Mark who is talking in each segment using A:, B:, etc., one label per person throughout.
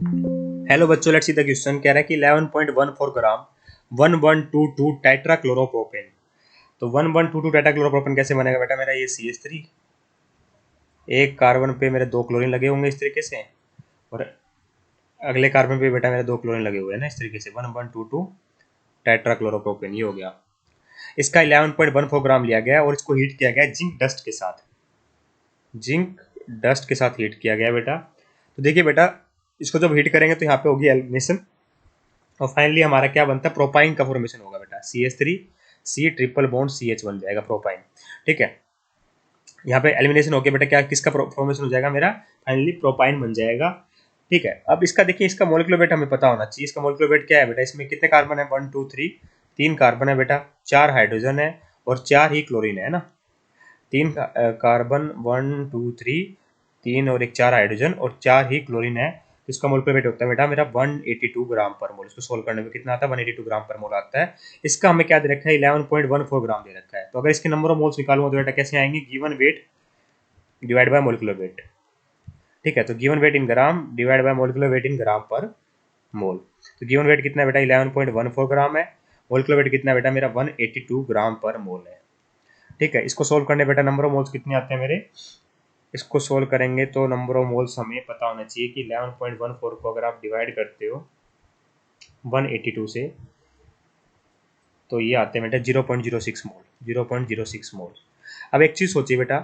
A: Hello बच्चों, let's see the question. कह रहा है कि 11.14 ग्राम 1122 टेट्राक्लोरोप्रोपेन। तो 1122 टेट्राक्लोरोप्रोपेन कैसे बनेगा बेटा? मेरा ये CH3, एक कार्बन पे मेरे दो क्लोरीन लगे होंगे इस तरीके से, और अगले कार्बन पे बेटा मेरे दो क्लोरीन लगे हुए हैं ना, इस तरीके से 1122 टेट्राक्लोरोप्रोपेन। ये हो गया। इसका 11.14 ग्राम लिया गया और इसको हीट किया गया जिंक डस्ट के साथ। जिंक डस्ट के साथ हीट किया गया बेटा। तो देखिए बेटा, इसको जब हीट करेंगे तो यहाँ पे होगी एलिमिनेशन, और फाइनली हमारा क्या बनता है? प्रोपाइन का फॉर्मेशन होगा बेटा। CH3 C triple bond CH बन जाएगा प्रोपाइन। ठीक है, यहाँ पे एलिमिनेशन हो गया बेटा। क्या किसका फॉर्मेशन हो जाएगा? मेरा फाइनली प्रोपाइन बन जाएगा। ठीक है, अब इसका देखिए, इसका मोलिकुलर वेट हमें पता होना चाहिए। इसका मोलिकुलर वेट क्या है बेटा? इसमें कितने कार्बन है? 1 2 3, तीन कार्बन है बेटा, चार हाइड्रोजन है और चार ही क्लोरीन है ना। तीन कार्बन, 1 2 3, तीन और एक चार हाइड्रोजन और चार ही क्लोरीन है। तो इसका मोलकुलर वेट होता है बेटा मेरा 182 ग्राम पर मोल। इसको सोल्व करने में कितना आता है? 182 ग्राम पर मोल आता है। इसका हमें क्या दे रखा है? 11.14 ग्राम दे रखा है। तो अगर इसके नंबर ऑफ मोल्स निकालूंगा तो बेटा कैसे आएंगे? Given weight divide by molecular weight. ठीक है, तो given weight in gram divide by molecular weight in gram per mole. तो गिवन वेट कितना है बेटा? 11.14 ग्राम है। मोलिकुलर वेट कितना है बेटा मेरा? 182 ग्राम पर मोल है। ठीक है, इसको सोल्व करने बेटा नंबर ऑफ मोल्स कितने आते हैं मेरे? इसको सोल्व करेंगे तो नंबर ऑफ मोल्स हमें पता होना चाहिए कि 11.14 को अगर आप डिवाइड करते हो 182 से, तो ये आते हैं बेटा 0.06 मोल। 0.06 मोल। अब एक चीज़ सोचिए बेटा,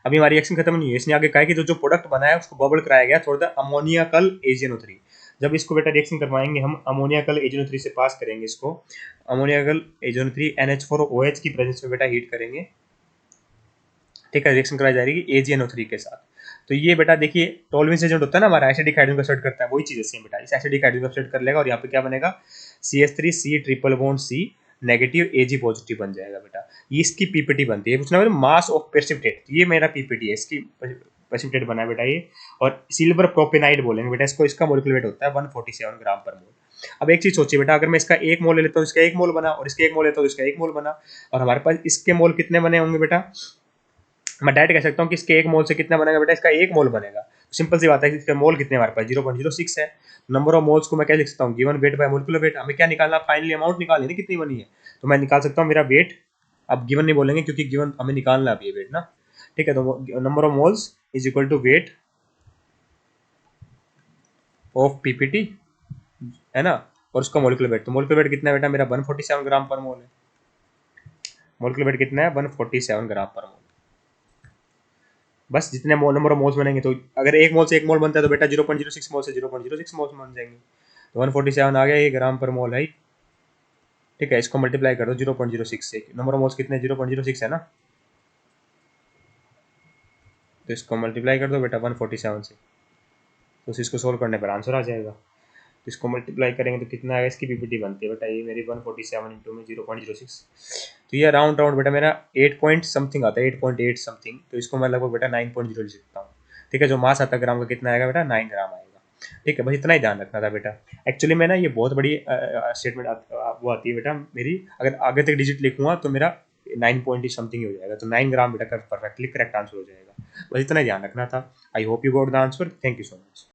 A: अभी हमारी रिएक्शन खत्म नहीं है। इसने आगे कहा है कि जो प्रोडक्ट बनाया है उसको बबल कराया गया थोड़ा अमोनियाकल AgNO3। जब इसको बेटा रिएक्शन करवाएंगे हम, अमोनियाकल AgNO3 से पास करेंगे इसको, अमोनियाकल AgNO3 NH4OH की प्रेजेंस में बेटा हीट करेंगे। ठीक है, रिएक्शन कराई जा रही है AgNO3 के साथ। तो ये बेटा देखिए, टॉलरेंस एजेंट होता है ना हमारा, एसिडिक हाइड्रोजन का सेट करता है, वही चीज़ सेम बेटा। इस एसिडिक हाइड्रोजन का सेट कर लेगा और यहाँ पे क्या बनेगा? CH3C triple bond C negative Ag positive बन जाएगा बेटा। ये इसकी पीपीटी बनती है। पूछना मास ऑफ प्रेसिपिटेट, ये मेरा पीपीटी है, इसकी प्रेसिपिटेट बना है बेटा ये। और सिल्वर प्रोपेनाइड बोलेंगे बेटा इसको। इसका मोलिकुलर वेट होता है 147 ग्राम पर मोल। अब एक चीज सोचिए बेटा, अगर मैं इसका एक मोल ले लेता हूँ, इसका एक मोल बना, और इसके एक मोल लेता हूँ, इसका एक मोल बना, और हमारे पास इसके मोल कितने बने होंगे बेटा? मैं डायरेक्ट कह सकता हूँ कि इसके एक मोल से कितना बनेगा बेटा? इसका एक मोल बनेगा। सिंपल सी बात है कि इसके मोल कितने हमारे पास? 0.06 है। नंबर ऑफ मोल्स को मैं क्या लिख सकता हूँ? Given weight by molecular wait. हमें क्या निकालना? फाइनली अमाउंट निकालनी है कितनी बनी है। तो मैं निकाल सकता हूँ मेरा वेट। अब गिवन नहीं बोलेंगे क्योंकि गिवन हमें निकालना है अभी वेट ना। ठीक है, तो number of moles is equal to weight of PPT, है ना, और उसका मोलिकुलर वेट। तो मोलिकुलर वेट कितना है बेटा मेरा? 147 ग्राम पर मोल है। मोलिकुलर वेट कितना है? 147 ग्राम पर मोल। बस जितने मोल नंबर ऑफ मोल्स बनेंगे, तो अगर एक मोल से एक मोल बनता है तो बेटा 0.06 मोल से 0.06 मोल्स बन जाएंगे। तो 147 आ गया, ये ग्राम पर मोल है। ठीक है, इसको मल्टीप्लाई कर दो 0.06 से। नंबर ऑफ मोल्स कितने? 0.06 है ना, तो इसको मल्टीप्लाई कर दो बेटा 147 से, तो इसको सोल्व करने पर आंसर आ जाएगा। तो इसको मल्टीप्लाई करेंगे तो कितना आएगा? इसकी पीपीटी बनती है बेटा ये मेरी 147 इंटू में 0.06। तो ये राउंड राउंड बेटा मेरा 8 पॉइंट समथिंग आता है, 8.8 समथिंग। तो इसको मैं लगभग बेटा 9.0 लिख सकता हूँ। ठीक है, जो मास आता है ग्राम का कितना आएगा बेटा? 9 ग्राम आएगा। ठीक है, बस इतना ही ध्यान रखना था बेटा। एक्चुअली मैं ना, ये बहुत बड़ी स्टेटमेंट वो आती है बेटा मेरी। अगर आगे तक डिजिट लिखूंगा तो मेरा 9 पॉइंट समथिंग ही हो जाएगा। तो 9 ग्राम बेटा परफेक्टली करेक्ट आंसर हो जाएगा। बस इतना ही ध्यान रखना था। I hope you got the answer. Thank you so much.